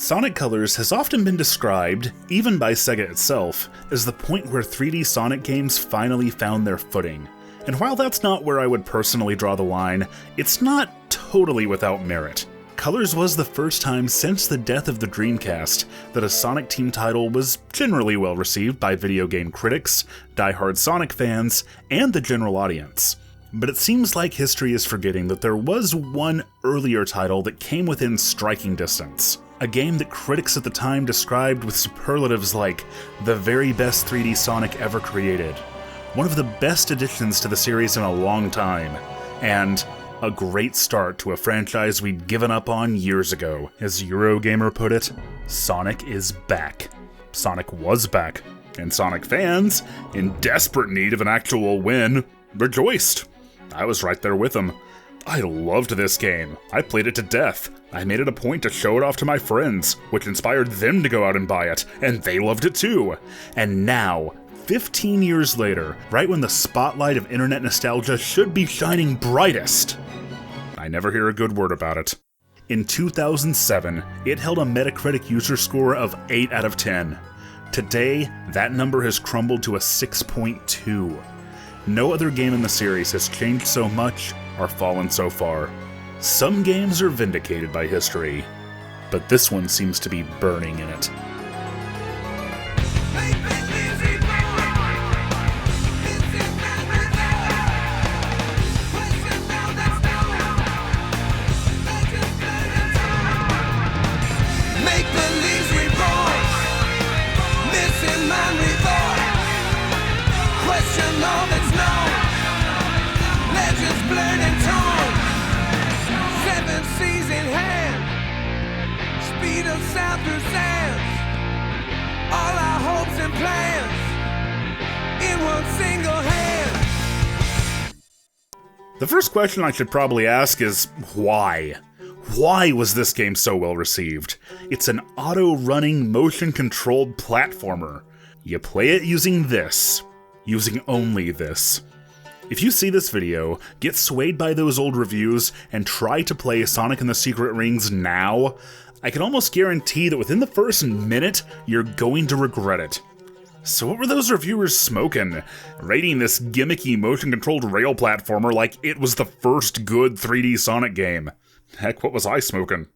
Sonic Colors has often been described, even by Sega itself, as the point where 3D Sonic games finally found their footing. And while that's not where I would personally draw the line, it's not totally without merit. Colors was the first time since the death of the Dreamcast that a Sonic Team title was generally well received by video game critics, die-hard Sonic fans, and the general audience. But it seems like history is forgetting that there was one earlier title that came within striking distance. A game that critics at the time described with superlatives like the very best 3D Sonic ever created, one of the best additions to the series in a long time, and a great start to a franchise we'd given up on years ago. As Eurogamer put it, Sonic is back. Sonic was back, and Sonic fans, in desperate need of an actual win, rejoiced. I was right there with them. I loved this game. I played it to death. I made it a point to show it off to my friends, which inspired them to go out and buy it, and they loved it too. And now, 15 years later, right when the spotlight of internet nostalgia should be shining brightest, I never hear a good word about it. In 2007, it held a Metacritic user score of 8 out of 10. Today, that number has crumbled to a 6.2. No other game in the series has changed so much or fallen so far. Some games are vindicated by history, but this one seems to be burning in it. The first question I should probably ask is, why? Why was this game so well received? It's an auto-running, motion-controlled platformer. You play it using this. Using only this. If you see this video, get swayed by those old reviews, and try to play Sonic and the Secret Rings now, I can almost guarantee that within the first minute, you're going to regret it. So what were those reviewers smoking? Rating this gimmicky motion-controlled rail platformer like it was the first good 3D Sonic game. Heck, what was I smoking?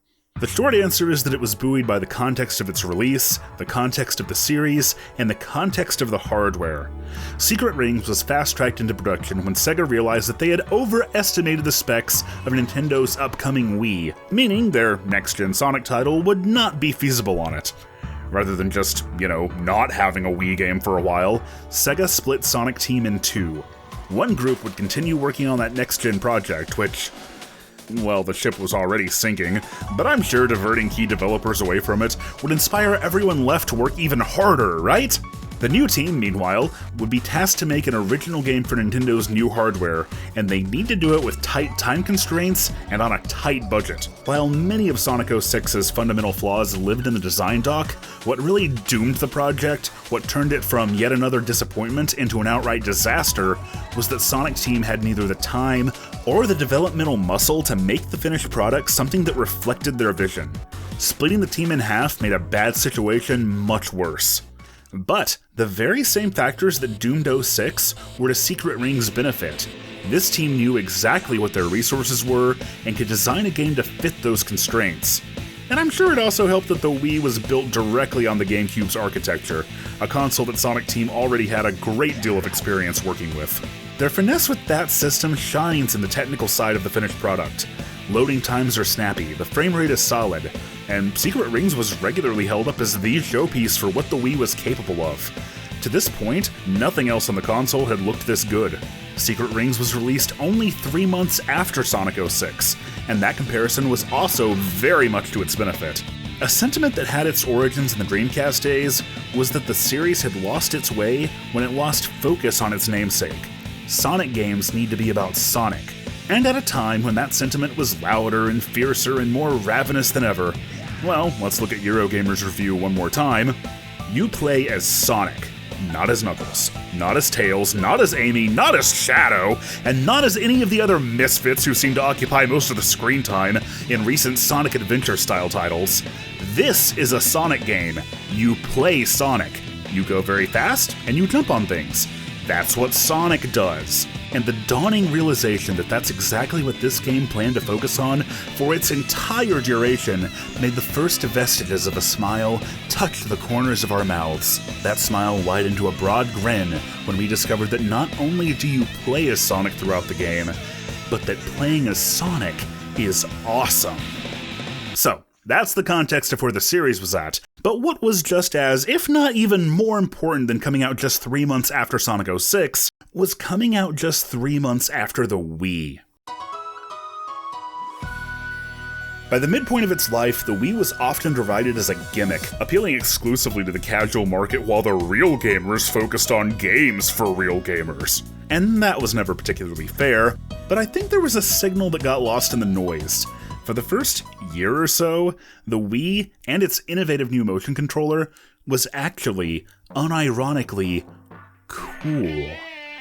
The short answer is that it was buoyed by the context of its release, the context of the series, and the context of the hardware. Secret Rings was fast-tracked into production when Sega realized that they had overestimated the specs of Nintendo's upcoming Wii, meaning their next-gen Sonic title would not be feasible on it. Rather than just, not having a Wii game for a while, Sega split Sonic Team in two. One group would continue working on that next-gen project, which, well, the ship was already sinking, but I'm sure diverting key developers away from it would inspire everyone left to work even harder, right? The new team, meanwhile, would be tasked to make an original game for Nintendo's new hardware, and they need to do it with tight time constraints and on a tight budget. While many of Sonic 06's fundamental flaws lived in the design dock, what really doomed the project, what turned it from yet another disappointment into an outright disaster, was that Sonic Team had neither the time or the developmental muscle to make the finished product something that reflected their vision. Splitting the team in half made a bad situation much worse. But the very same factors that doomed 06 were to Secret Rings' benefit. This team knew exactly what their resources were and could design a game to fit those constraints. And I'm sure it also helped that the Wii was built directly on the GameCube's architecture, a console that Sonic Team already had a great deal of experience working with. Their finesse with that system shines in the technical side of the finished product. Loading times are snappy, the frame rate is solid, and Secret Rings was regularly held up as the showpiece for what the Wii was capable of. To this point, nothing else on the console had looked this good. Secret Rings was released only 3 months after Sonic 06, and that comparison was also very much to its benefit. A sentiment that had its origins in the Dreamcast days was that the series had lost its way when it lost focus on its namesake. Sonic games need to be about Sonic. And at a time when that sentiment was louder and fiercer and more ravenous than ever, well, let's look at Eurogamer's review one more time. You play as Sonic, not as Knuckles, not as Tails, not as Amy, not as Shadow, and not as any of the other misfits who seem to occupy most of the screen time in recent Sonic Adventure-style titles. This is a Sonic game. You play Sonic. You go very fast, and you jump on things. That's what Sonic does. And the dawning realization that that's exactly what this game planned to focus on for its entire duration made the first vestiges of a smile touch the corners of our mouths. That smile widened to a broad grin when we discovered that not only do you play as Sonic throughout the game, but that playing as Sonic is awesome. So, that's the context of where the series was at, but what was just as, if not even more important than coming out just 3 months after Sonic 06, was coming out just 3 months after the Wii. By the midpoint of its life, the Wii was often derided as a gimmick, appealing exclusively to the casual market while the real gamers focused on games for real gamers. And that was never particularly fair, but I think there was a signal that got lost in the noise. For the first year or so, the Wii and its innovative new motion controller was actually, unironically, cool.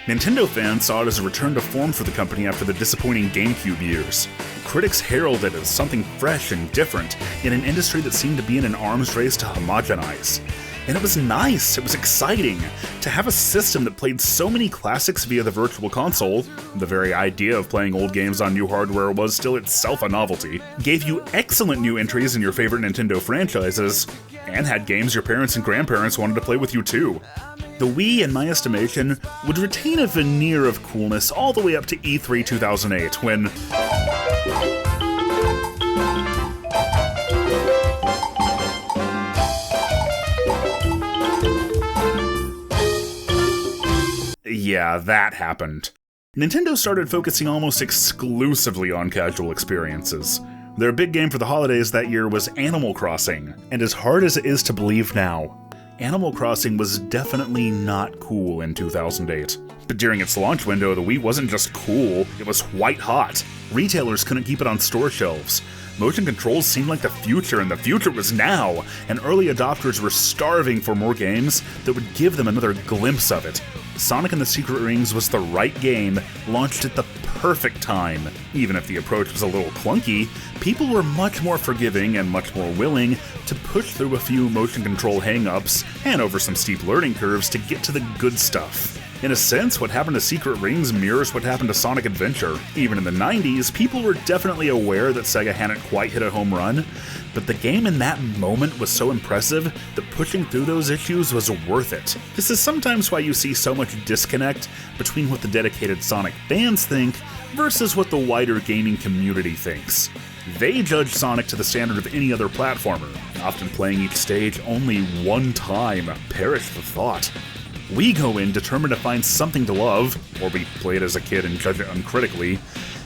Nintendo fans saw it as a return to form for the company after the disappointing GameCube years. Critics heralded it as something fresh and different in an industry that seemed to be in an arms race to homogenize. And it was nice, it was exciting, to have a system that played so many classics via the Virtual Console. The very idea of playing old games on new hardware was still itself a novelty, gave you excellent new entries in your favorite Nintendo franchises, and had games your parents and grandparents wanted to play with you too. The Wii, in my estimation, would retain a veneer of coolness all the way up to E3 2008, when... Yeah, that happened. Nintendo started focusing almost exclusively on casual experiences. Their big game for the holidays that year was Animal Crossing, and as hard as it is to believe now, Animal Crossing was definitely not cool in 2008. But during its launch window, the Wii wasn't just cool, it was white hot. Retailers couldn't keep it on store shelves. Motion controls seemed like the future, and the future was now, and early adopters were starving for more games that would give them another glimpse of it. Sonic and the Secret Rings was the right game, launched at the perfect time. Even if the approach was a little clunky, people were much more forgiving and much more willing to push through a few motion control hang-ups and over some steep learning curves to get to the good stuff. In a sense, what happened to Secret Rings mirrors what happened to Sonic Adventure. Even in the 90s, people were definitely aware that Sega hadn't quite hit a home run, but the game in that moment was so impressive that pushing through those issues was worth it. This is sometimes why you see so much disconnect between what the dedicated Sonic fans think versus what the wider gaming community thinks. They judge Sonic to the standard of any other platformer, often playing each stage only one time. Perish the thought. We go in determined to find something to love, or we play it as a kid and judge it uncritically,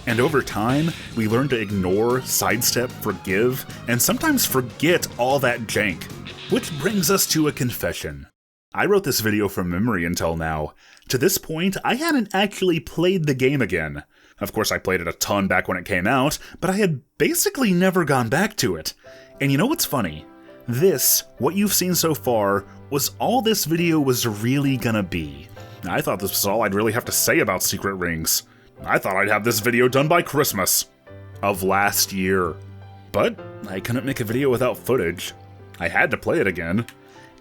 and over time, we learn to ignore, sidestep, forgive, and sometimes forget all that jank. Which brings us to a confession. I wrote this video from memory until now. To this point, I hadn't actually played the game again. Of course, I played it a ton back when it came out, but I had basically never gone back to it. And you know what's funny? This, what you've seen so far, was all this video was really gonna be. I thought this was all I'd really have to say about Secret Rings. I thought I'd have this video done by Christmas of last year. But I couldn't make a video without footage. I had to play it again.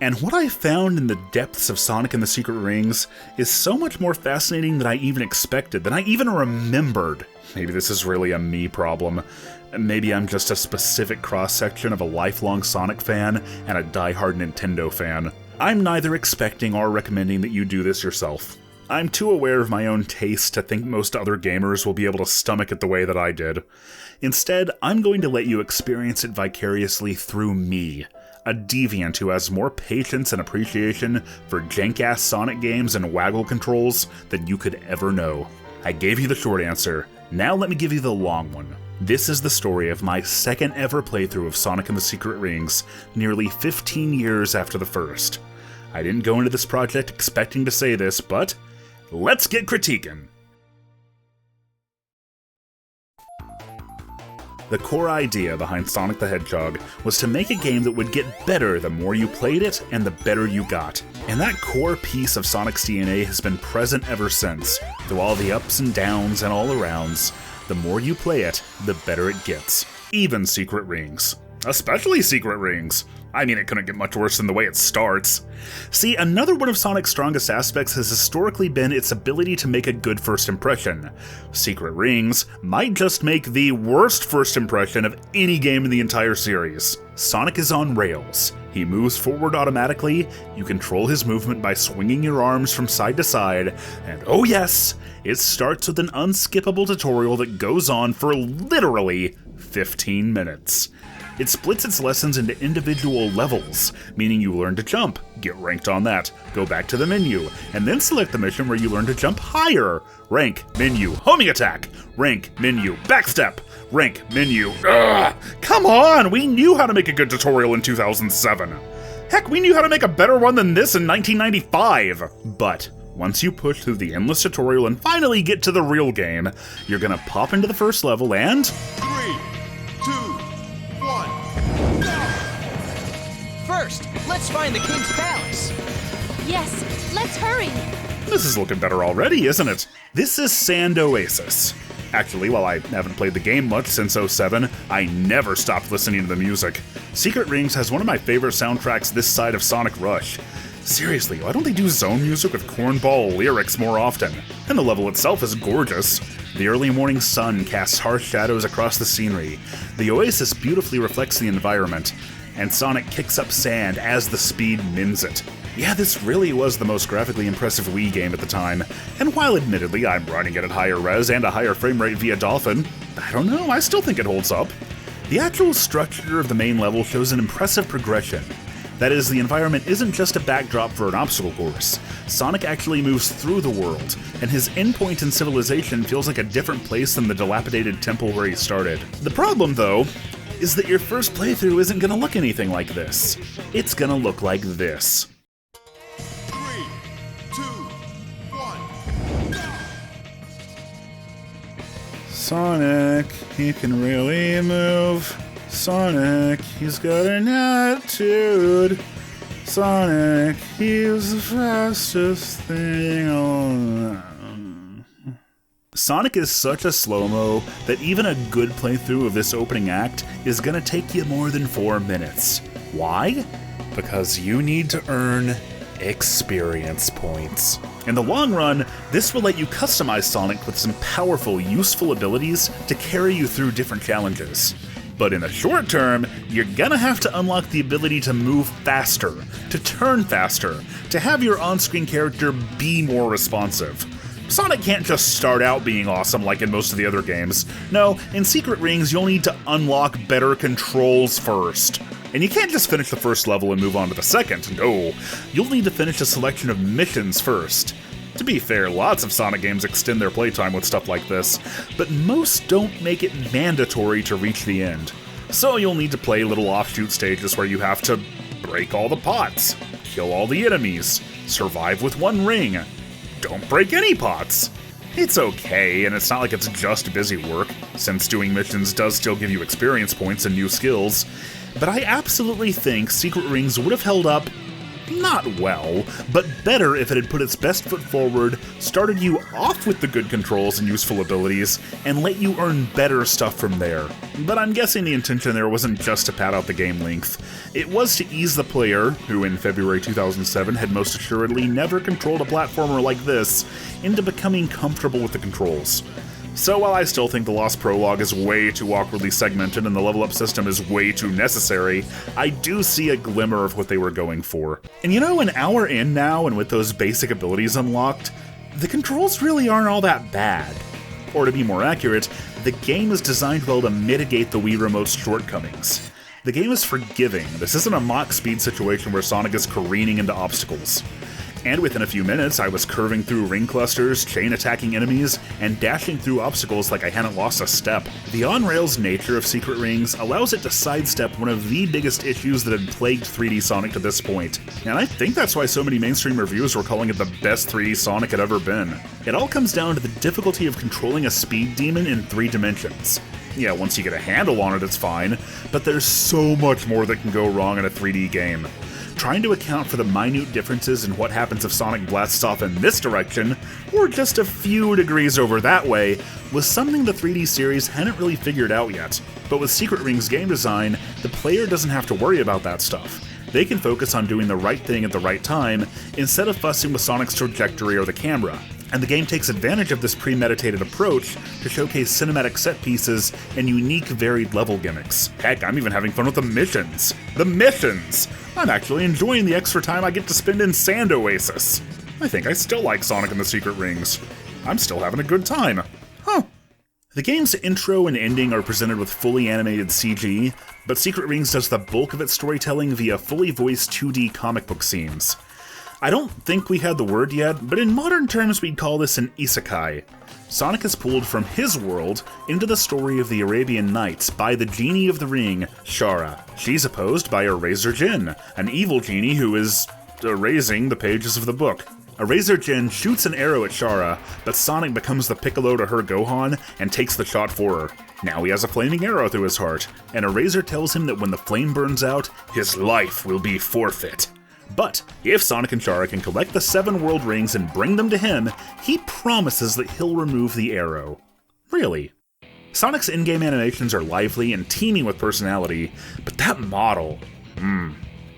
And what I found in the depths of Sonic and the Secret Rings is so much more fascinating than I even expected, than I even remembered. Maybe this is really a me problem. Maybe I'm just a specific cross-section of a lifelong Sonic fan and a die-hard Nintendo fan. I'm neither expecting or recommending that you do this yourself. I'm too aware of my own taste to think most other gamers will be able to stomach it the way that I did. Instead, I'm going to let you experience it vicariously through me, a deviant who has more patience and appreciation for jank-ass Sonic games and waggle controls than you could ever know. I gave you the short answer, now let me give you the long one. This is the story of my second ever playthrough of Sonic and the Secret Rings, nearly 15 years after the first. I didn't go into this project expecting to say this, but let's get critiquing! The core idea behind Sonic the Hedgehog was to make a game that would get better the more you played it and the better you got. And that core piece of Sonic's DNA has been present ever since, through all the ups and downs and all arounds. The more you play it, the better it gets. Even Secret Rings. especially secret rings. I mean, it couldn't get much worse than the way it starts. See, another one of Sonic's strongest aspects has historically been its ability to make a good first impression. Secret rings might just make the worst first impression of any game in the entire series. Sonic is on rails. He moves forward automatically, you control his movement by swinging your arms from side to side, and oh yes, it starts with an unskippable tutorial that goes on for literally 15 minutes. It splits its lessons into individual levels, meaning you learn to jump, get ranked on that, go back to the menu, and then select the mission where you learn to jump higher. Rank, menu, homing attack, rank, menu, backstep, rank, menu. Ugh! Come on, we knew how to make a good tutorial in 2007. Heck, we knew how to make a better one than this in 1995. But once you push through the endless tutorial and finally get to the real game, you're gonna pop into the first level and... 3, 2, 1, go! First, let's find the King's Palace. Yes, let's hurry. This is looking better already, isn't it? This is Sand Oasis. Actually, while I haven't played the game much since 07, I never stopped listening to the music. Secret Rings has one of my favorite soundtracks this side of Sonic Rush. Seriously, why don't they do zone music with cornball lyrics more often? And the level itself is gorgeous. The early morning sun casts harsh shadows across the scenery. The oasis beautifully reflects the environment, and Sonic kicks up sand as the speed mins it. Yeah, this really was the most graphically impressive Wii game at the time, and while admittedly I'm running it at higher res and a higher frame rate via Dolphin, I don't know, I still think it holds up. The actual structure of the main level shows an impressive progression. That is, the environment isn't just a backdrop for an obstacle course. Sonic actually moves through the world, and his endpoint in civilization feels like a different place than the dilapidated temple where he started. The problem, though, is that your first playthrough isn't gonna look anything like this. It's gonna look like this. 3, 2, 1, go! Sonic, he can really move. Sonic, he's got an attitude. Sonic, he's the fastest thing on. Sonic is such a slow-mo that even a good playthrough of this opening act is gonna take you more than 4 minutes. Why? Because you need to earn experience points. In the long run, this will let you customize Sonic with some powerful, useful abilities to carry you through different challenges. But in the short term, you're gonna have to unlock the ability to move faster, to turn faster, to have your on-screen character be more responsive. Sonic can't just start out being awesome like in most of the other games. No, in Secret Rings, you'll need to unlock better controls first. And you can't just finish the first level and move on to the second, no. You'll need to finish a selection of missions first. To be fair, lots of Sonic games extend their playtime with stuff like this, but most don't make it mandatory to reach the end. So you'll need to play little offshoot stages where you have to break all the pots, kill all the enemies, survive with one ring, don't break any pots. It's okay, and it's not like it's just busy work, since doing missions does still give you experience points and new skills, but I absolutely think Secret Rings would have held up not well, but better if it had put its best foot forward, started you off with the good controls and useful abilities, and let you earn better stuff from there. But I'm guessing the intention there wasn't just to pad out the game length. It was to ease the player, who in February 2007 had most assuredly never controlled a platformer like this, into becoming comfortable with the controls. So while I still think the Lost Prologue is way too awkwardly segmented and the level-up system is way too necessary, I do see a glimmer of what they were going for. And you know, an hour in now and with those basic abilities unlocked, the controls really aren't all that bad. Or to be more accurate, the game is designed well to mitigate the Wii Remote's shortcomings. The game is forgiving. This isn't a Mach speed situation where Sonic is careening into obstacles. And within a few minutes, I was curving through ring clusters, chain attacking enemies, and dashing through obstacles like I hadn't lost a step. The on-rails nature of Secret Rings allows it to sidestep one of the biggest issues that had plagued 3D Sonic to this point. And I think that's why so many mainstream reviewers were calling it the best 3D Sonic had ever been. It all comes down to the difficulty of controlling a speed demon in 3 dimensions. Yeah, once you get a handle on it, it's fine, but there's so much more that can go wrong in a 3D game. trying to account for the minute differences in what happens if Sonic blasts off in this direction, or just a few degrees over that way, was something the 3D series hadn't really figured out yet. But with Secret Ring's game design, the player doesn't have to worry about that stuff. They can focus on doing the right thing at the right time, instead of fussing with Sonic's trajectory or the camera. And the game takes advantage of this premeditated approach to showcase cinematic set pieces and unique, varied level gimmicks. Heck, I'm even having fun with the missions! The missions! I'm actually enjoying the extra time I get to spend in Sand Oasis. I think I still like Sonic and the Secret Rings. I'm still having a good time. Huh. The game's intro and ending are presented with fully animated CG, but Secret Rings does the bulk of its storytelling via fully voiced 2D comic book scenes. I don't think we had the word yet, but in modern terms we'd call this an isekai. Sonic is pulled from his world into the story of the Arabian Nights by the genie of the ring, Shara. She's opposed by Eraser Jin, an evil genie who is erasing the pages of the book. Eraser Jin shoots an arrow at Shara, but Sonic becomes the Piccolo to her Gohan and takes the shot for her. Now he has a flaming arrow through his heart, and Eraser tells him that when the flame burns out, his life will be forfeit. But if Sonic and Shara can collect the 7 world rings and bring them to him, he promises that he'll remove the arrow. Really? Sonic's in-game animations are lively and teeming with personality, but that model...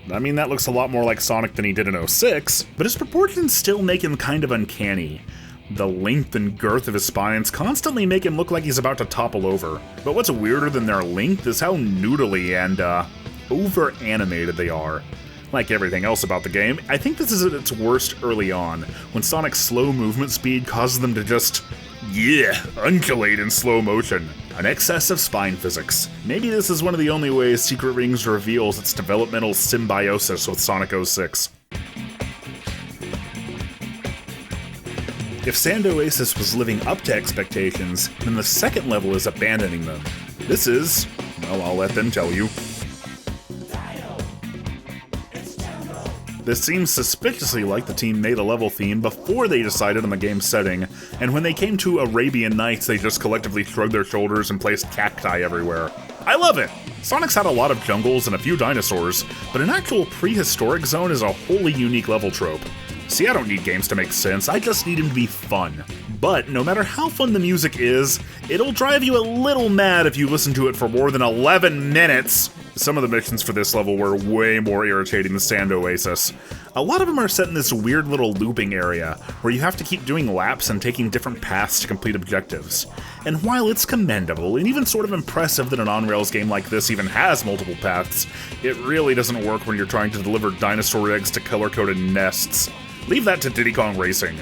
I mean, that looks a lot more like Sonic than he did in 06, but his proportions still make him kind of uncanny. The length and girth of his spines constantly make him look like he's about to topple over. But what's weirder than their length is how noodly and, over-animated they are. Like everything else about the game, I think this is at its worst early on, when Sonic's slow movement speed causes them to just, undulate in slow motion. An excess of spine physics. Maybe this is one of the only ways Secret Rings reveals its developmental symbiosis with Sonic 06. If Sand Oasis was living up to expectations, then the second level is abandoning them. This is, well, I'll let them tell you. This seems suspiciously like the team made a level theme before they decided on the game's setting, and when they came to Arabian Nights, they just collectively shrugged their shoulders and placed cacti everywhere. I love it! Sonic's had a lot of jungles and a few dinosaurs, but an actual prehistoric zone is a wholly unique level trope. See, I don't need games to make sense, I just need them to be fun. But no matter how fun the music is, it'll drive you a little mad if you listen to it for more than 11 minutes! Some of the missions for this level were way more irritating than Sand Oasis. A lot of them are set in this weird little looping area, where you have to keep doing laps and taking different paths to complete objectives. And while it's commendable, and even sort of impressive that an on-rails game like this even has multiple paths, it really doesn't work when you're trying to deliver dinosaur eggs to color-coded nests. Leave that to Diddy Kong Racing.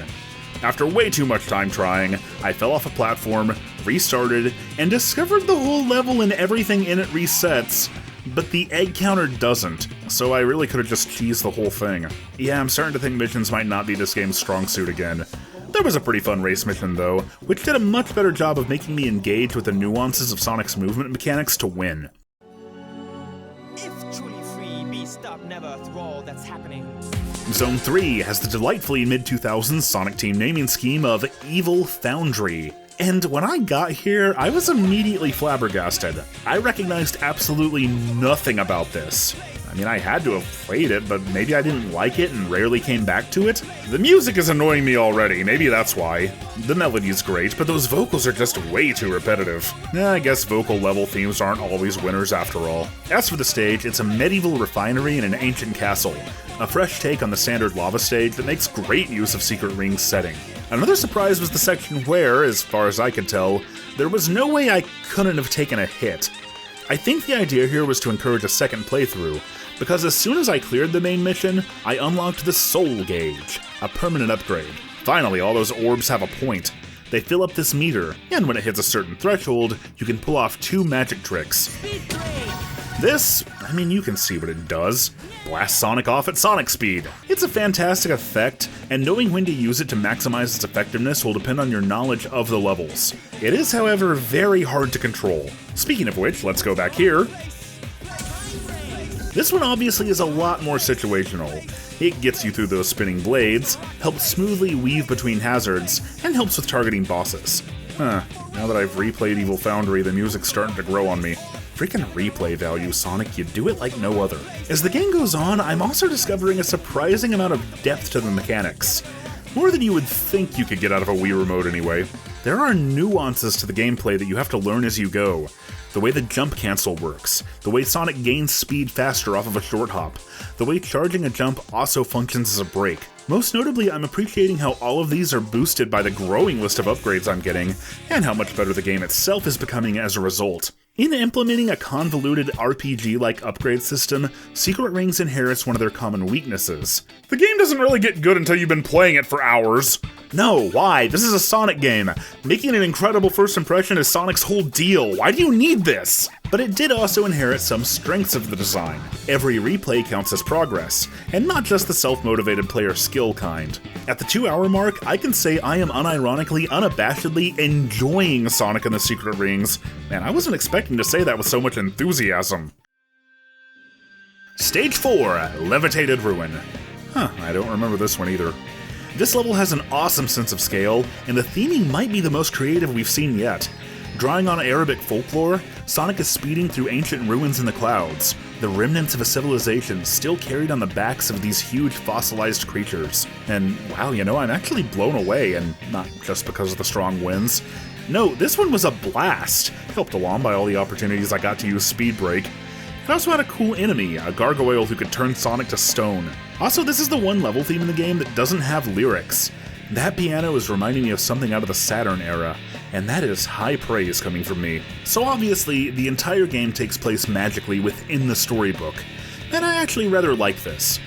After way too much time trying, I fell off a platform, restarted, and discovered the whole level and everything in it resets, but the egg counter doesn't, so I really could have just cheesed the whole thing. Yeah, I'm starting to think missions might not be this game's strong suit again. There was a pretty fun race mission though, which did a much better job of making me engage with the nuances of Sonic's movement mechanics to win. If truly free be stopped never through all that's happening. Zone 3 has the delightfully mid-2000s Sonic team naming scheme of Evil Foundry. And when I got here, I was immediately flabbergasted. I recognized absolutely nothing about this. I mean, I had to have played it, but maybe I didn't like it and rarely came back to it. The music is annoying me already, maybe that's why. The melody's great, but those vocals are just way too repetitive. I guess vocal level themes aren't always winners after all. As for the stage, it's a medieval refinery in an ancient castle. A fresh take on the standard lava stage that makes great use of Secret Ring's setting. Another surprise was the section where, as far as I could tell, there was no way I couldn't have taken a hit. I think the idea here was to encourage a second playthrough, because as soon as I cleared the main mission, I unlocked the Soul Gauge, a permanent upgrade. Finally, all those orbs have a point. They fill up this meter, and when it hits a certain threshold, you can pull off 2 magic tricks. This, I mean, you can see what it does. Blast Sonic off at Sonic speed. It's a fantastic effect, and knowing when to use it to maximize its effectiveness will depend on your knowledge of the levels. It is, however, very hard to control. Speaking of which, let's go back here. This one obviously is a lot more situational. It gets you through those spinning blades, helps smoothly weave between hazards, and helps with targeting bosses. Now that I've replayed Evil Foundry, the music's starting to grow on me. Freaking replay value, Sonic, you do it like no other. As the game goes on, I'm also discovering a surprising amount of depth to the mechanics. More than you would think you could get out of a Wii remote anyway. There are nuances to the gameplay that you have to learn as you go. The way the jump cancel works, the way Sonic gains speed faster off of a short hop, the way charging a jump also functions as a brake. Most notably, I'm appreciating how all of these are boosted by the growing list of upgrades I'm getting, and how much better the game itself is becoming as a result. In implementing a convoluted RPG-like upgrade system, Secret Rings inherits one of their common weaknesses. The game doesn't really get good until you've been playing it for hours. No, why? This is a Sonic game. Making an incredible first impression is Sonic's whole deal. Why do you need this? But it did also inherit some strengths of the design. Every replay counts as progress, and not just the self-motivated player skill kind. At the 2-hour mark, I can say I am unironically, unabashedly enjoying Sonic and the Secret Rings, and I wasn't expecting to say that with so much enthusiasm. Stage 4, Levitated Ruin. I don't remember this one either. This level has an awesome sense of scale, and the theming might be the most creative we've seen yet. Drawing on Arabic folklore, Sonic is speeding through ancient ruins in the clouds, the remnants of a civilization still carried on the backs of these huge fossilized creatures. And wow, I'm actually blown away, and not just because of the strong winds. No, this one was a blast, helped along by all the opportunities I got to use Speed Break. It also had a cool enemy, a gargoyle who could turn Sonic to stone. Also, this is the one level theme in the game that doesn't have lyrics. That piano is reminding me of something out of the Saturn era, and that is high praise coming from me. So obviously, the entire game takes place magically within the storybook, and I actually rather like this.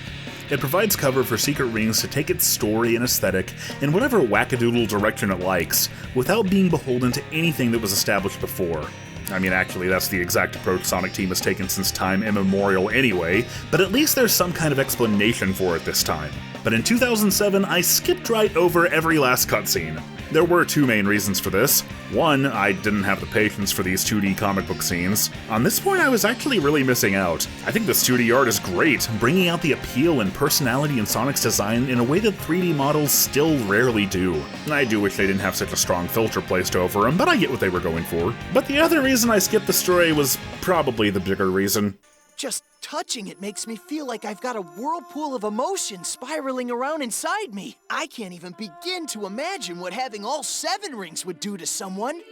It provides cover for Secret Rings to take its story and aesthetic in whatever wackadoodle direction it likes, without being beholden to anything that was established before. Actually, that's the exact approach Sonic Team has taken since time immemorial anyway, but at least there's some kind of explanation for it this time. But in 2007, I skipped right over every last cutscene. There were two main reasons for this. One, I didn't have the patience for these 2D comic book scenes. On this point, I was actually really missing out. I think this 2D art is great, bringing out the appeal and personality in Sonic's design in a way that 3D models still rarely do. I do wish they didn't have such a strong filter placed over them, but I get what they were going for. But the other reason I skipped the story was probably the bigger reason. Just touching it makes me feel like I've got a whirlpool of emotion spiraling around inside me. I can't even begin to imagine what having all 7 rings would do to someone.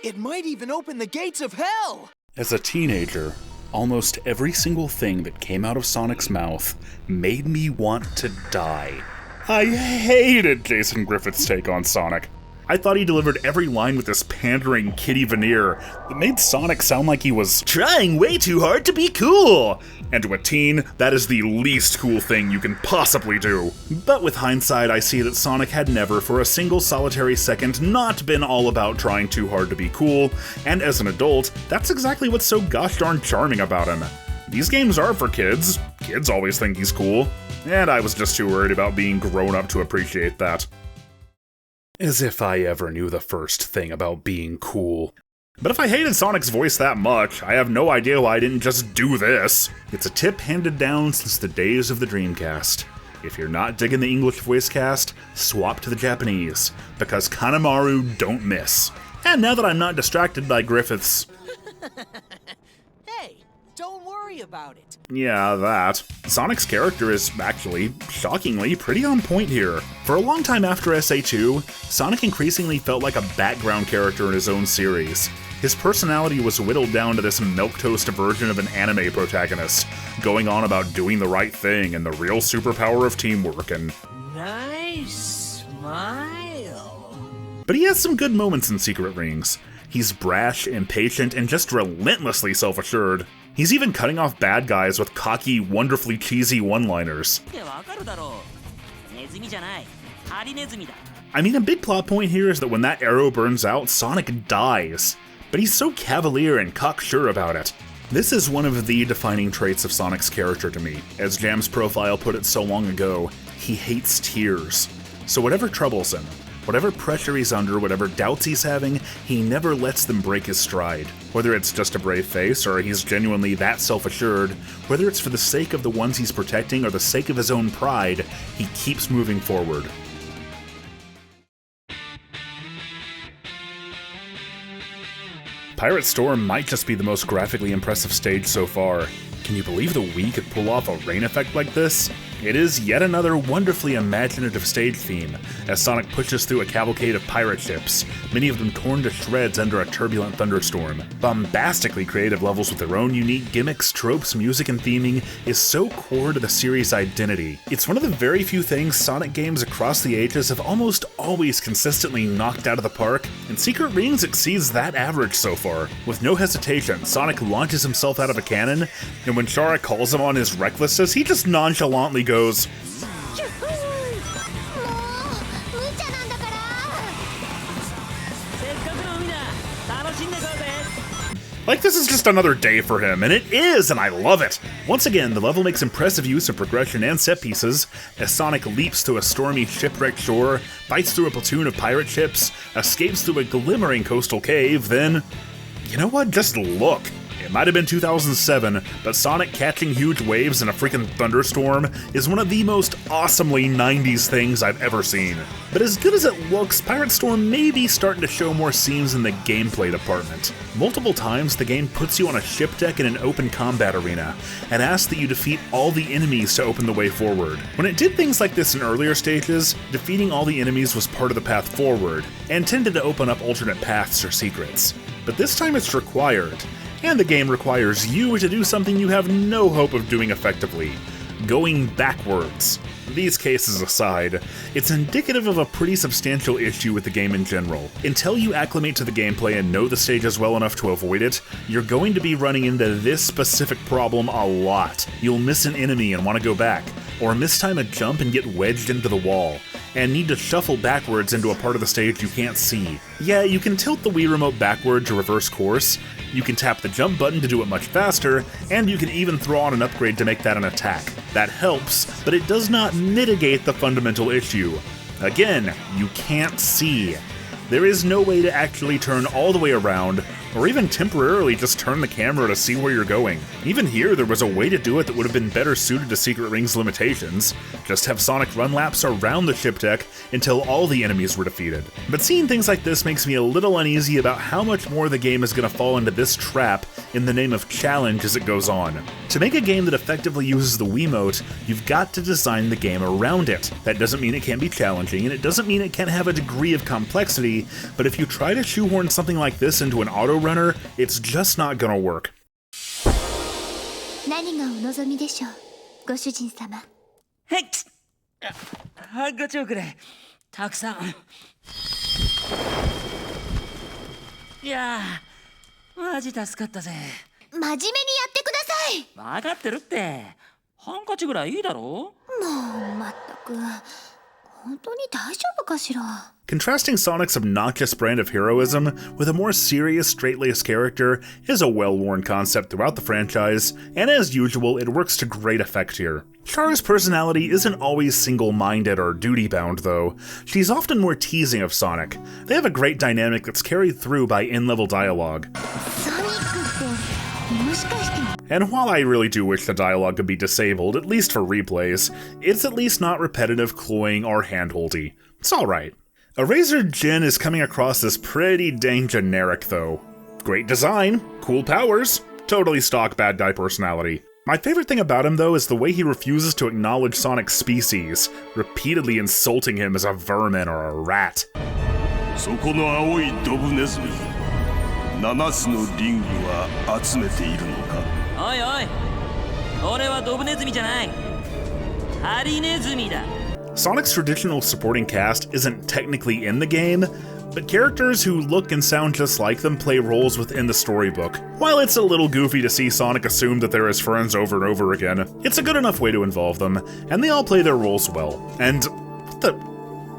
It might even open the gates of hell! As a teenager, almost every single thing that came out of Sonic's mouth made me want to die. I hated Jason Griffith's take on Sonic. I thought he delivered every line with this pandering kiddie veneer that made Sonic sound like he was trying way too hard to be cool. And to a teen, that is the least cool thing you can possibly do. But with hindsight, I see that Sonic had never for a single solitary second not been all about trying too hard to be cool, and as an adult, that's exactly what's so gosh darn charming about him. These games are for kids. Kids always think he's cool. And I was just too worried about being grown up to appreciate that. As if I ever knew the first thing about being cool. But if I hated Sonic's voice that much, I have no idea why I didn't just do this. It's a tip handed down since the days of the Dreamcast. If you're not digging the English voice cast, swap to the Japanese, because Kanemaru don't miss. And now that I'm not distracted by Griffith's... Hey, don't worry about it. Yeah, that. Sonic's character is actually, shockingly, pretty on point here. For a long time after SA2, Sonic increasingly felt like a background character in his own series. His personality was whittled down to this milquetoast version of an anime protagonist, going on about doing the right thing and the real superpower of teamwork and... Nice smile. But he has some good moments in Secret Rings. He's brash, impatient, and just relentlessly self-assured. He's even cutting off bad guys with cocky, wonderfully cheesy one-liners. A big plot point here is that when that arrow burns out, Sonic dies. But he's so cavalier and cocksure about it. This is one of the defining traits of Sonic's character to me. As Jam's profile put it so long ago, he hates tears. So whatever troubles him, whatever pressure he's under, whatever doubts he's having, he never lets them break his stride. Whether it's just a brave face, or he's genuinely that self-assured, whether it's for the sake of the ones he's protecting or the sake of his own pride, he keeps moving forward. Pirate Storm might just be the most graphically impressive stage so far. Can you believe the Wii could pull off a rain effect like this? It is yet another wonderfully imaginative stage theme, as Sonic pushes through a cavalcade of pirate ships, many of them torn to shreds under a turbulent thunderstorm. Bombastically creative levels with their own unique gimmicks, tropes, music, and theming is so core to the series' identity. It's one of the very few things Sonic games across the ages have almost always consistently knocked out of the park, and Secret Rings exceeds that average so far. With no hesitation, Sonic launches himself out of a cannon, and when Chara calls him on his recklessness, he just nonchalantly goes, like this is just another day for him, and it is, and I love it! Once again, the level makes impressive use of progression and set pieces, as Sonic leaps to a stormy shipwrecked shore, bites through a platoon of pirate ships, escapes through a glimmering coastal cave, then... you know what? Just look! It might have been 2007, but Sonic catching huge waves in a freaking thunderstorm is one of the most awesomely 90s things I've ever seen. But as good as it looks, Pirate Storm may be starting to show more seams in the gameplay department. Multiple times, the game puts you on a ship deck in an open combat arena, and asks that you defeat all the enemies to open the way forward. When it did things like this in earlier stages, defeating all the enemies was part of the path forward, and tended to open up alternate paths or secrets. But this time it's required. And the game requires you to do something you have no hope of doing effectively: going backwards. These cases aside, it's indicative of a pretty substantial issue with the game in general. Until you acclimate to the gameplay and know the stages well enough to avoid it, you're going to be running into this specific problem a lot. You'll miss an enemy and want to go back, or mistime a jump and get wedged into the wall, and need to shuffle backwards into a part of the stage you can't see. Yeah, you can tilt the Wii Remote backward to reverse course, you can tap the jump button to do it much faster, and you can even throw on an upgrade to make that an attack. That helps, but it does not mitigate the fundamental issue. Again, you can't see. There is no way to actually turn all the way around, or even temporarily just turn the camera to see where you're going. Even here, there was a way to do it that would have been better suited to Secret Ring's limitations. Just have Sonic run laps around the ship deck until all the enemies were defeated. But seeing things like this makes me a little uneasy about how much more the game is going to fall into this trap in the name of challenge as it goes on. To make a game that effectively uses the Wiimote, you've got to design the game around it. That doesn't mean it can't be challenging, and it doesn't mean it can't have a degree of complexity, but if you try to shoehorn something like this into an auto runner, it's just not gonna work. 何がお望みでしょう、ご主人様。はい、ハンカチをくれ。たくさん。いやー、マジ助かったぜ。真面目にやってください。分かってるって。ハンカチぐらいいいだろ。もうまったく、本当に大丈夫かしら。Contrasting Sonic's obnoxious brand of heroism with a more serious, straight-laced character is a well-worn concept throughout the franchise, and as usual, it works to great effect here. Chara's personality isn't always single-minded or duty-bound, though. She's often more teasing of Sonic. They have a great dynamic that's carried through by in-level dialogue. And while I really do wish the dialogue could be disabled, at least for replays, it's at least not repetitive, cloying, or handholdy. It's alright. Eraser Jin is coming across as pretty dang generic, though. Great design, cool powers, totally stock bad guy personality. My favorite thing about him, though, is the way he refuses to acknowledge Sonic's species, repeatedly insulting him as a vermin or a rat. そこの青いドブネズミ、7つのリングは集めているのか。おいおい、俺はドブネズミじゃない。ハリネズミだ。Sonic's traditional supporting cast isn't technically in the game, but characters who look and sound just like them play roles within the storybook. While it's a little goofy to see Sonic assume that they're his friends over and over again, it's a good enough way to involve them, and they all play their roles well. And what the...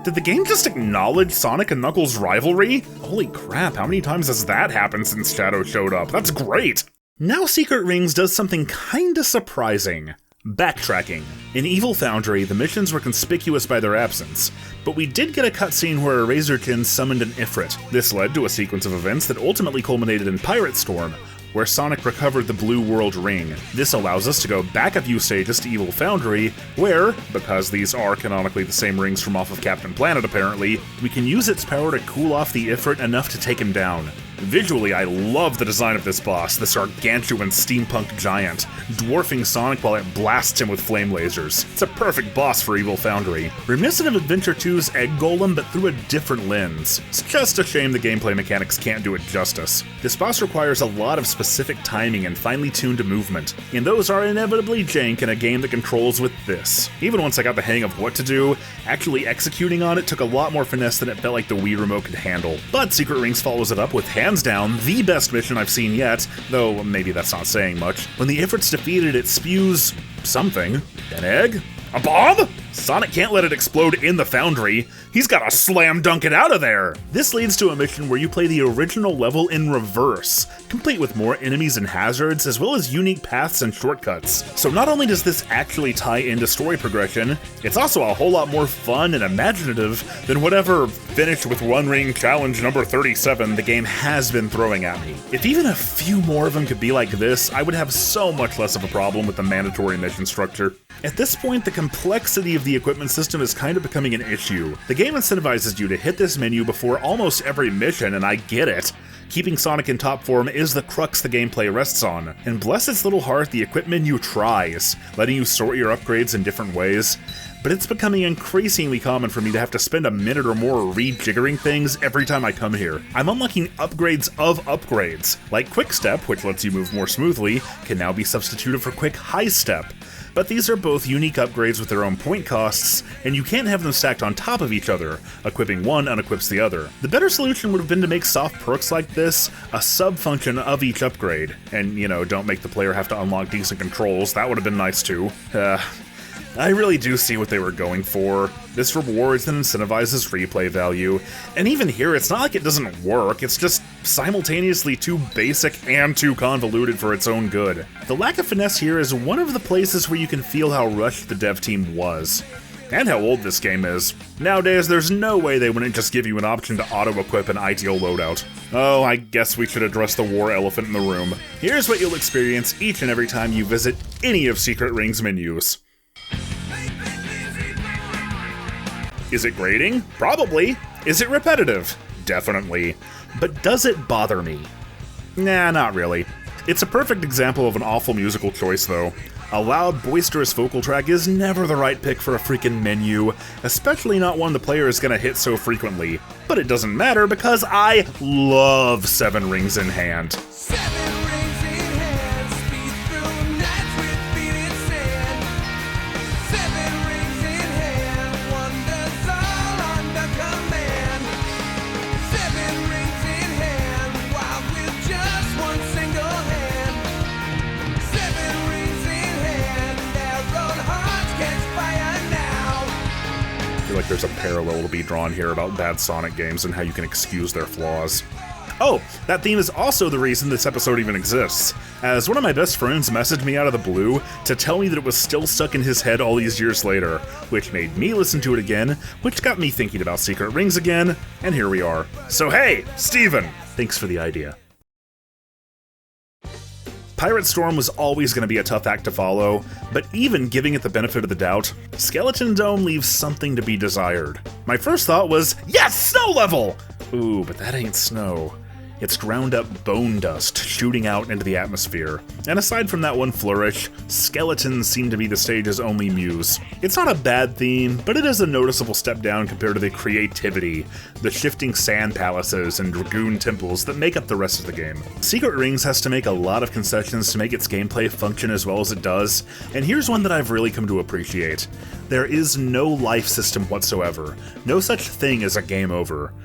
did the game just acknowledge Sonic and Knuckles' rivalry? Holy crap, how many times has that happened since Shadow showed up? That's great! Now Secret Rings does something kinda surprising. Backtracking. In Evil Foundry, the missions were conspicuous by their absence, but we did get a cutscene where Eraser Jin summoned an Ifrit. This led to a sequence of events that ultimately culminated in Pirate Storm, where Sonic recovered the Blue World Ring. This allows us to go back a few stages to Evil Foundry, where, because these are canonically the same rings from off of Captain Planet apparently, we can use its power to cool off the Ifrit enough to take him down. Visually, I love the design of this boss, this gargantuan steampunk giant, dwarfing Sonic while it blasts him with flame lasers. It's a perfect boss for Evil Foundry. Reminiscent of Adventure 2's Egg Golem, but through a different lens. It's just a shame the gameplay mechanics can't do it justice. This boss requires a lot of specific timing and finely tuned movement, and those are inevitably jank in a game that controls with this. Even once I got the hang of what to do, actually executing on it took a lot more finesse than it felt like the Wii Remote could handle. But Secret Rings follows it up with hands down the best mission I've seen yet, though maybe that's not saying much. When the Ifrit's defeated, it spews something. An egg? A bomb? Sonic can't let it explode in the Foundry. He's gotta slam dunk it out of there! This leads to a mission where you play the original level in reverse, complete with more enemies and hazards, as well as unique paths and shortcuts. So not only does this actually tie into story progression, it's also a whole lot more fun and imaginative than whatever finish with One Ring Challenge number 37 the game has been throwing at me. If even a few more of them could be like this, I would have so much less of a problem with the mandatory mission structure. At this point, the complexity of the equipment system is kind of becoming an issue. The game incentivizes you to hit this menu before almost every mission, and I get it. Keeping Sonic in top form is the crux the gameplay rests on, and bless its little heart, the equip menu tries, letting you sort your upgrades in different ways. But it's becoming increasingly common for me to have to spend a minute or more rejiggering things every time I come here. I'm unlocking upgrades of upgrades, like Quick Step, which lets you move more smoothly, can now be substituted for Quick High Step. But these are both unique upgrades with their own point costs, and you can't have them stacked on top of each other. Equipping one unequips the other. The better solution would have been to make soft perks like this a sub-function of each upgrade. And, don't make the player have to unlock decent controls, that would have been nice too. I really do see what they were going for. This rewards and incentivizes replay value. And even here, it's not like it doesn't work, it's just simultaneously too basic and too convoluted for its own good. The lack of finesse here is one of the places where you can feel how rushed the dev team was. And how old this game is. Nowadays, there's no way they wouldn't just give you an option to auto-equip an ideal loadout. Oh, I guess we should address the war elephant in the room. Here's what you'll experience each and every time you visit any of Secret Ring's menus. Is it grating? Probably. Is it repetitive? Definitely. But does it bother me? Nah, not really. It's a perfect example of an awful musical choice, though. A loud, boisterous vocal track is never the right pick for a freaking menu, especially not one the player is gonna hit so frequently. But it doesn't matter because I love 7 Rings in Hand. Like there's a parallel to be drawn here about bad Sonic games and how you can excuse their flaws. Oh, that theme is also the reason this episode even exists, as one of my best friends messaged me out of the blue to tell me that it was still stuck in his head all these years later, which made me listen to it again, which got me thinking about Secret Rings again, and here we are. So hey, Steven, thanks for the idea. Pirate Storm was always going to be a tough act to follow, but even giving it the benefit of the doubt, Skeleton Dome leaves something to be desired. My first thought was, yes, snow level! Ooh, but that ain't snow. It's ground up bone dust shooting out into the atmosphere. And aside from that one flourish, skeletons seem to be the stage's only muse. It's not a bad theme, but it is a noticeable step down compared to the creativity, the shifting sand palaces and dragoon temples that make up the rest of the game. Secret Rings has to make a lot of concessions to make its gameplay function as well as it does, and here's one that I've really come to appreciate. There is no life system whatsoever. No such thing as a game over.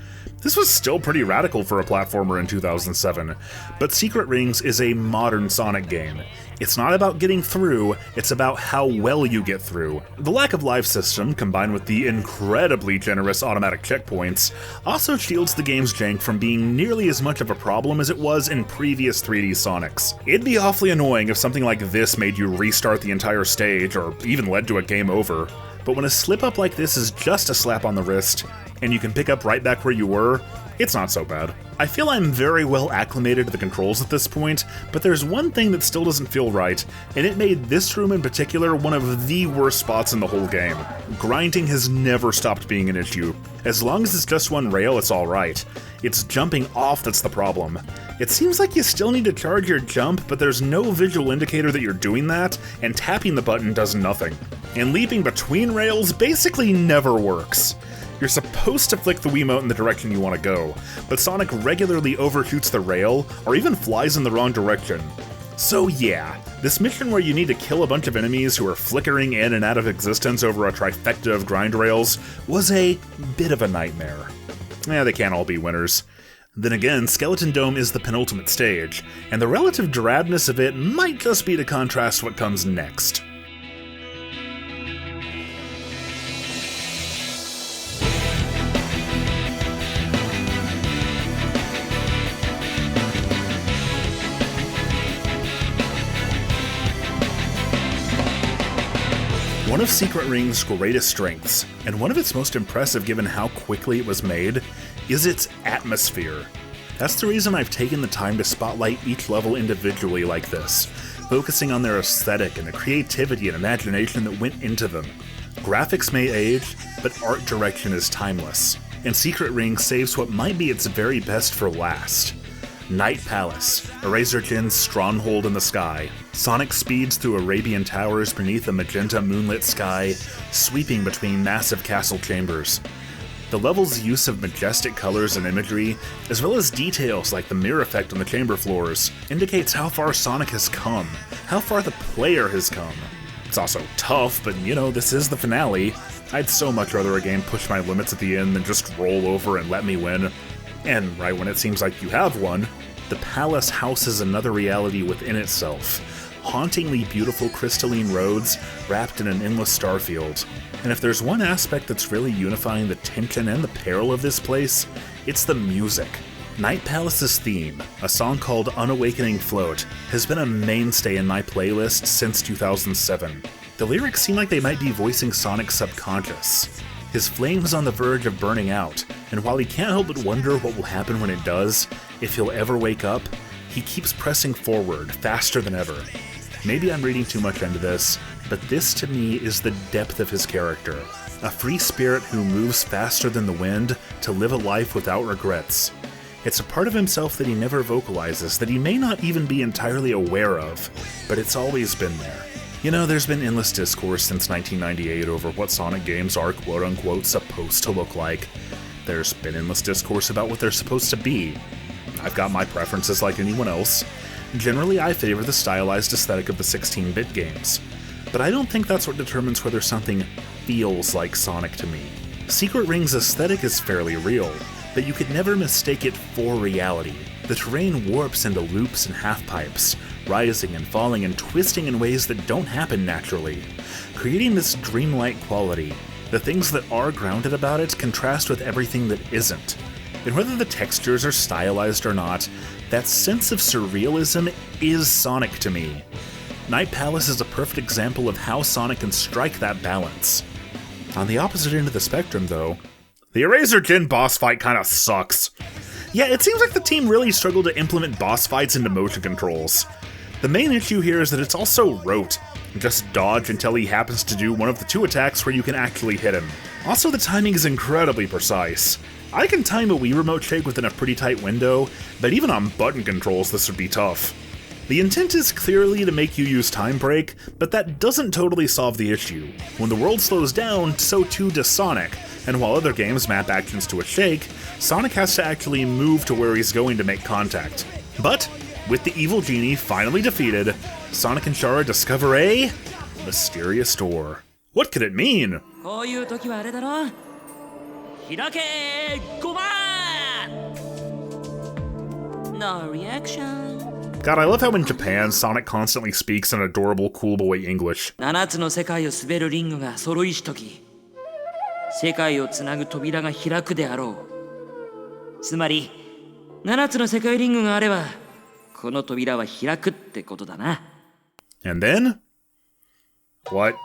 This was still pretty radical for a platformer in 2007, but Secret Rings is a modern Sonic game. It's not about getting through, it's about how well you get through. The lack of life system, combined with the incredibly generous automatic checkpoints, also shields the game's jank from being nearly as much of a problem as it was in previous 3D Sonics. It'd be awfully annoying if something like this made you restart the entire stage, or even led to a game over. But when a slip-up like this is just a slap on the wrist, and you can pick up right back where you were, It's not so bad. I feel I'm very well acclimated to the controls at this point, but there's one thing that still doesn't feel right, and it made this room in particular one of the worst spots in the whole game. Grinding has never stopped being an issue. As long as it's just one rail, it's alright. It's jumping off that's the problem. It seems like you still need to charge your jump, but there's no visual indicator that you're doing that, and tapping the button does nothing. And leaping between rails basically never works. You're supposed to flick the Wiimote in the direction you want to go, but Sonic regularly overshoots the rail, or even flies in the wrong direction. So yeah, this mission where you need to kill a bunch of enemies who are flickering in and out of existence over a trifecta of grind rails was a bit of a nightmare. They can't all be winners. Then again, Skeleton Dome is the penultimate stage, and the relative drabness of it might just be to contrast what comes next. One of Secret Ring's greatest strengths, and one of its most impressive given how quickly it was made, is its atmosphere. That's the reason I've taken the time to spotlight each level individually like this, focusing on their aesthetic and the creativity and imagination that went into them. Graphics may age, but art direction is timeless, and Secret Ring saves what might be its very best for last. Night Palace, Eraserkin's stronghold in the sky. Sonic speeds through Arabian towers beneath a magenta moonlit sky, sweeping between massive castle chambers. The level's use of majestic colors and imagery, as well as details like the mirror effect on the chamber floors, indicates how far Sonic has come, how far the player has come. It's also tough, but this is the finale. I'd so much rather a game push my limits at the end than just roll over and let me win. And right when it seems like you have won, the palace houses another reality within itself. Hauntingly beautiful crystalline roads wrapped in an endless star field. And if there's one aspect that's really unifying the tension and the peril of this place, it's the music. Night Palace's theme, a song called Unawakening Float, has been a mainstay in my playlist since 2007. The lyrics seem like they might be voicing Sonic's subconscious. His flame's on the verge of burning out, and while he can't help but wonder what will happen when it does, if he'll ever wake up, he keeps pressing forward, faster than ever. Maybe I'm reading too much into this, but this to me is the depth of his character. A free spirit who moves faster than the wind to live a life without regrets. It's a part of himself that he never vocalizes, that he may not even be entirely aware of, but it's always been there. There's been endless discourse since 1998 over what Sonic games are quote-unquote supposed to look like. There's been endless discourse about what they're supposed to be. I've got my preferences like anyone else. Generally, I favor the stylized aesthetic of the 16-bit games. But I don't think that's what determines whether something feels like Sonic to me. Secret Ring's aesthetic is fairly real, but you could never mistake it for reality. The terrain warps into loops and half-pipes, rising and falling and twisting in ways that don't happen naturally, creating this dreamlike quality. The things that are grounded about it contrast with everything that isn't. And whether the textures are stylized or not, that sense of surrealism is Sonic to me. Night Palace is a perfect example of how Sonic can strike that balance. On the opposite end of the spectrum, though, the Eraserkin boss fight kinda sucks. Yeah, it seems like the team really struggled to implement boss fights into motion controls. The main issue here is that it's also rote. Just dodge until he happens to do one of the two attacks where you can actually hit him. Also, the timing is incredibly precise. I can time a Wii Remote shake within a pretty tight window, but even on button controls this would be tough. The intent is clearly to make you use Time Break, but that doesn't totally solve the issue. When the world slows down, so too does Sonic, and while other games map actions to a shake, Sonic has to actually move to where he's going to make contact. But, with the evil genie finally defeated, Sonic and Shara discover a mysterious door. What could it mean? こういう時はあれだろ開け5万 No reaction. God, I love how in Japan, Sonic constantly speaks in adorable cool boy English. 7つの世界を滑るリングが揃いしとき世界をつなぐ扉が開くであろうつまり7つの世界リングがあればこの扉は開くってことだな And then? What?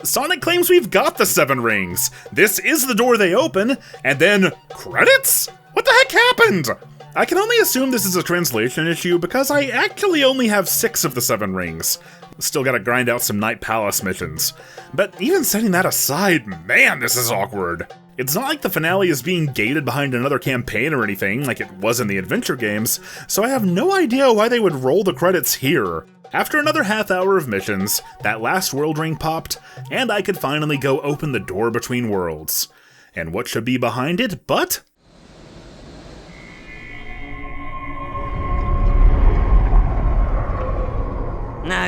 Sonic claims we've got the 7 rings! This is the door they open, and then credits? What the heck happened? I can only assume this is a translation issue because I actually only have 6 of the 7 rings. Still gotta grind out some Night Palace missions. But even setting that aside, man, this is awkward. It's not like the finale is being gated behind another campaign or anything like it was in the adventure games, so I have no idea why they would roll the credits here. After another half hour of missions, that last world ring popped, and I could finally go open the door between worlds. And what should be behind it but... Now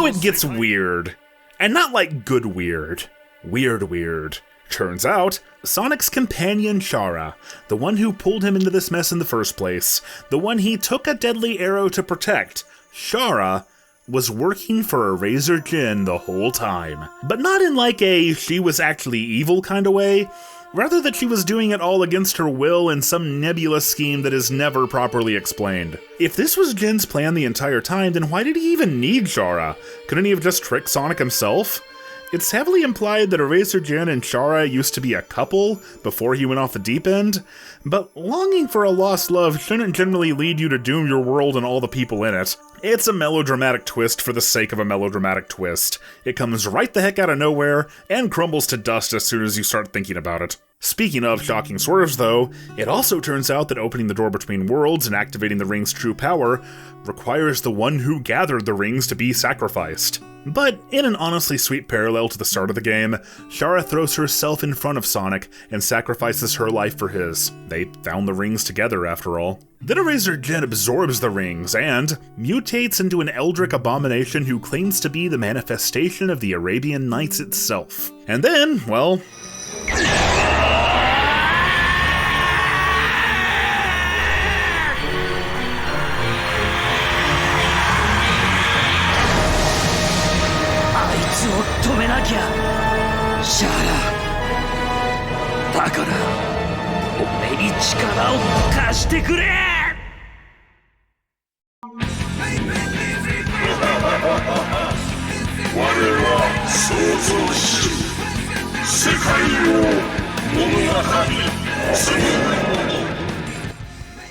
it gets weird. And not like good weird. Weird. Turns out, Sonic's companion Shara, the one who pulled him into this mess in the first place, the one he took a deadly arrow to protect, Shara, was working for Eraser Jin the whole time. But not in like a she was actually evil kind of way, rather that she was doing it all against her will in some nebulous scheme that is never properly explained. If this was Jin's plan the entire time, then why did he even need Shara? Couldn't he have just tricked Sonic himself? It's heavily implied that Eraser Jin and Shara used to be a couple before he went off the deep end, but longing for a lost love shouldn't generally lead you to doom your world and all the people in it. It's a melodramatic twist for the sake of a melodramatic twist. It comes right the heck out of nowhere and crumbles to dust as soon as you start thinking about it. Speaking of shocking swerves though, it also turns out that opening the door between worlds and activating the ring's true power requires the one who gathered the rings to be sacrificed. But in an honestly sweet parallel to the start of the game, Shara throws herself in front of Sonic and sacrifices her life for his. They found the rings together after all. Then Eraser Jin absorbs the rings and mutates into an eldritch abomination who claims to be the manifestation of the Arabian Nights itself. And then, well...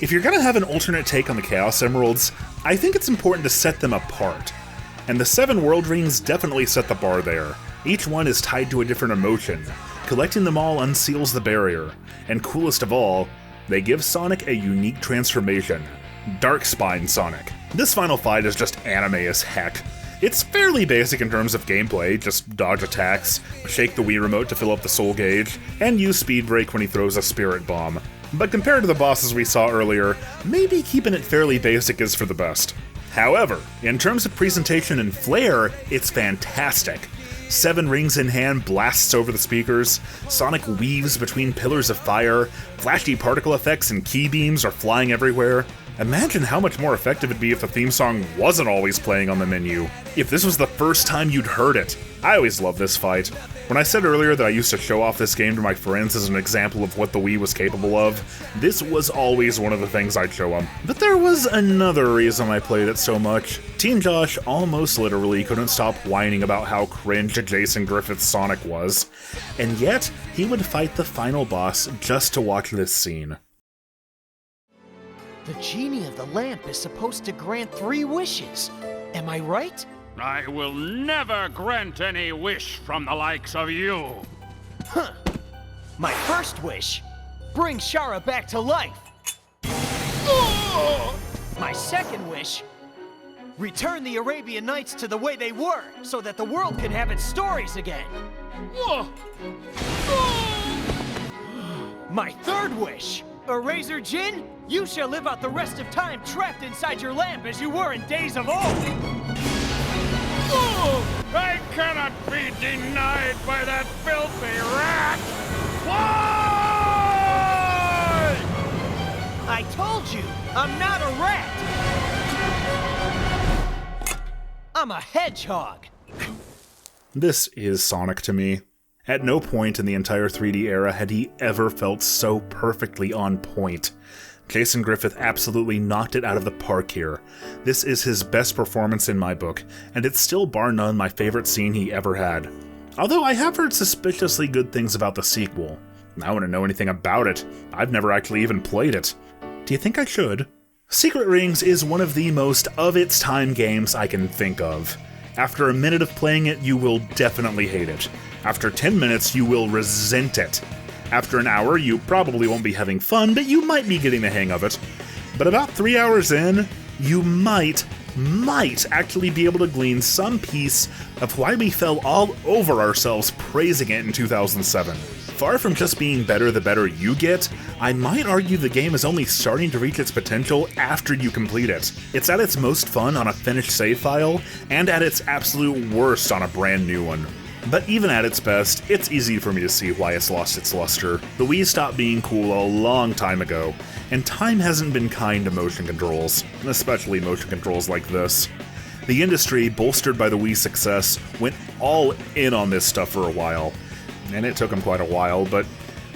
If you're gonna have an alternate take on the Chaos Emeralds, I think it's important to set them apart. And the 7 world rings definitely set the bar there. Each one is tied to a different emotion. Collecting them all unseals the barrier. And coolest of all, they give Sonic a unique transformation. Darkspine Sonic. This final fight is just anime as heck. It's fairly basic in terms of gameplay, just dodge attacks, shake the Wii remote to fill up the soul gauge, and use speed break when he throws a spirit bomb. But compared to the bosses we saw earlier, maybe keeping it fairly basic is for the best. However, in terms of presentation and flair, it's fantastic. 7 rings in hand blasts over the speakers, Sonic weaves between pillars of fire, flashy particle effects and key beams are flying everywhere. Imagine how much more effective it'd be if the theme song wasn't always playing on the menu. If this was the first time you'd heard it. I always love this fight. When I said earlier that I used to show off this game to my friends as an example of what the Wii was capable of, this was always one of the things I'd show them. But there was another reason I played it so much. Teen Josh almost literally couldn't stop whining about how cringe Jason Griffith's Sonic was, and yet he would fight the final boss just to watch this scene. The genie of the lamp is supposed to grant 3 wishes. Am I right? I will never grant any wish from the likes of you. Huh. My first wish, bring Shara back to life. My second wish, return the Arabian Nights to the way they were, so that the world can have its stories again. My third wish, Eraser Jin, you shall live out the rest of time trapped inside your lamp as you were in days of old. I cannot be denied by that filthy rat! Why? I told you, I'm not a rat! I'm a hedgehog! This is Sonic to me. At no point in the entire 3D era had he ever felt so perfectly on point. Jason Griffith absolutely knocked it out of the park here. This is his best performance in my book, and it's still bar none my favorite scene he ever had. Although I have heard suspiciously good things about the sequel. I want to know anything about it. I've never actually even played it. Do you think I should? Secret Rings is one of the most of-its-time games I can think of. After a minute of playing it, you will definitely hate it. After 10 minutes, you will resent it. After an hour, you probably won't be having fun, but you might be getting the hang of it. But about 3 hours in, you might actually be able to glean some piece of why we fell all over ourselves praising it in 2007. Far from just being better the better you get, I might argue the game is only starting to reach its potential after you complete it. It's at its most fun on a finished save file, and at its absolute worst on a brand new one. But even at its best, it's easy for me to see why it's lost its luster. The Wii stopped being cool a long time ago, and time hasn't been kind to motion controls, especially motion controls like this. The industry, bolstered by the Wii's success, went all in on this stuff for a while. And it took them quite a while, but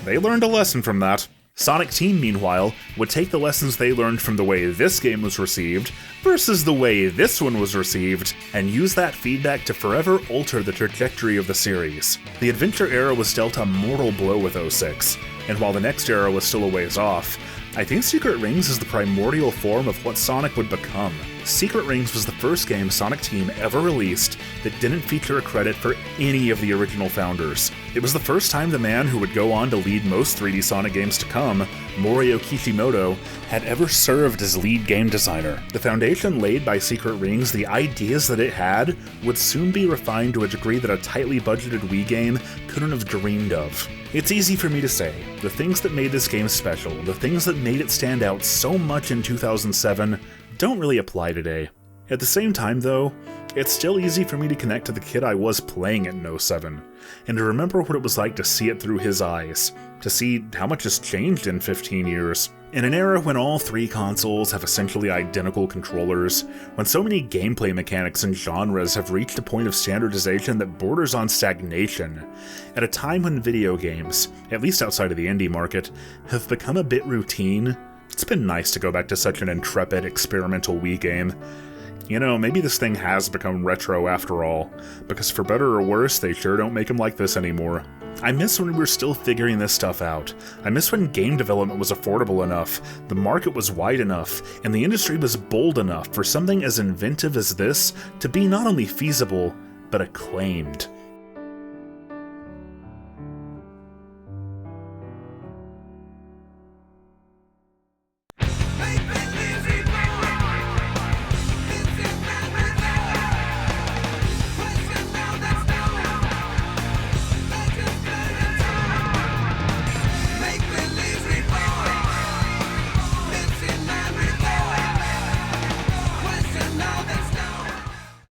they learned a lesson from that. Sonic Team, meanwhile, would take the lessons they learned from the way this game was received versus the way this one was received, and use that feedback to forever alter the trajectory of the series. The adventure era was dealt a mortal blow with 06, and while the next era was still a ways off, I think Secret Rings is the primordial form of what Sonic would become. Secret Rings was the first game Sonic Team ever released that didn't feature a credit for any of the original founders. It was the first time the man who would go on to lead most 3D Sonic games to come, Morio Kishimoto, had ever served as lead game designer. The foundation laid by Secret Rings, the ideas that it had, would soon be refined to a degree that a tightly budgeted Wii game couldn't have dreamed of. It's easy for me to say, the things that made this game special, the things that made it stand out so much in 2007, don't really apply today. At the same time though, it's still easy for me to connect to the kid I was playing it in 07, and to remember what it was like to see it through his eyes, to see how much has changed in 15 years. In an era when all three consoles have essentially identical controllers, when so many gameplay mechanics and genres have reached a point of standardization that borders on stagnation, at a time when video games, at least outside of the indie market, have become a bit routine, it's been nice to go back to such an intrepid, experimental Wii game. You know, maybe this thing has become retro after all, because for better or worse, they sure don't make them like this anymore. I miss when we were still figuring this stuff out. I miss when game development was affordable enough, the market was wide enough, and the industry was bold enough for something as inventive as this to be not only feasible, but acclaimed.